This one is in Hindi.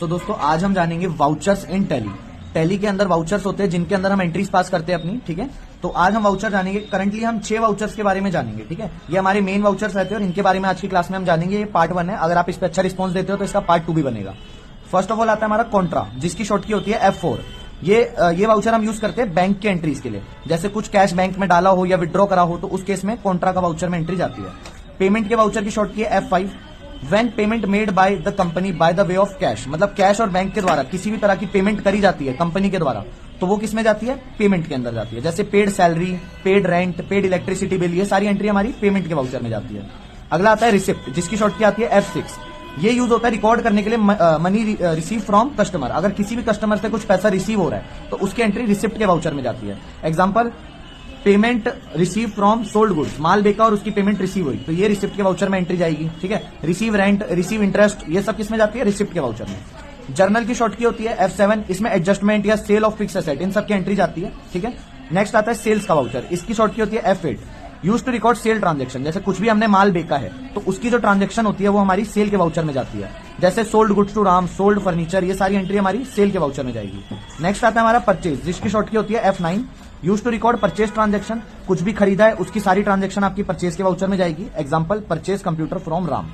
तो दोस्तों आज हम जानेंगे वाउचर्स इन टैली। टैली के अंदर वाउचर्स होते हैं जिनके अंदर हम एंट्रीज पास करते हैं अपनी, ठीक है। तो आज हम वाउचर जानेंगे। करंटली हम 6 वाउचर्स के बारे में जानेंगे, ठीक है। ये हमारे मेन वाउचर्स रहते हैं और इनके बारे में आज की क्लास में हम जानेंगे। ये पार्ट 1 है। अगर आप इस पर अच्छा रिस्पॉन्स देते हो तो इसका पार्ट 2 भी बनेगा। फर्स्ट ऑफ ऑल आता है हमारा कॉन्ट्रा, जिसकी शॉर्ट की होती है F4। ये वाउचर हम यूज करते हैं बैंक के एंट्रीज के लिए। जैसे कुछ कैश बैंक में डाला हो या विड्रॉ करा हो तो उस केस में कॉन्ट्रा का वाउचर में एंट्री जाती है। पेमेंट के वाउचर की शॉर्ट की है F5। When payment made by the company by the way of cash, मतलब कैश और बैंक के द्वारा किसी भी तरह की पेमेंट करी जाती है कंपनी के द्वारा, तो वो किस में जाती है? पेमेंट के अंदर जाती है। जैसे paid salary, paid rent, paid electricity bill, ये सारी एंट्री हमारी पेमेंट के वाउचर में जाती है। अगला आता है रिसिप्ट, जिसकी शॉर्ट की आती है F6। ये यूज होता है रिकॉर्ड करने के लिए मनी रिसीव फ्रॉम कस्टमर। अगर किसी भी कस्टमर से कुछ पैसा रिसीव हो रहा है तो उसकी एंट्री रिसिप्ट के वाउचर में जाती है। Example, payment receive from sold goods, माल बेचा और उसकी पेमेंट रिसीव हुई तो ये रिसिप्ट के वाउचर में एंट्री जाएगी, ठीक है। रिसीव रेंट, रिसीव इंटरेस्ट, ये सब किसमें जाती है? रिसिप्ट के वाउचर में। जर्नल की शॉर्ट की होती है F7। इसमें एडजस्टमेंट या सेल ऑफ फिक्स एसेट, इन सब की एंट्री जाती है, ठीक है। नेक्स्ट आता है सेल्स का वाउचर। इसकी शॉर्ट की होती है F8। Use to record sale transaction, जैसे कुछ भी हमने माल बेचा है तो उसकी जो ट्रांजेक्शन होती है वो हमारी सेल के वाउचर में जाती है। जैसे sold goods to Ram, sold furniture, ये सारी एंट्री हमारी सेल के वाउचर में जाएगी। नेक्स्ट आता है हमारा परचेज, जिसकी शॉर्ट की होती है F9। Use to record purchase transaction, कुछ भी खरीदा है उसकी सारी ट्रांजेक्शन आपकी परचेज के वाउचर में जाएगी। Example, purchase computer from Ram.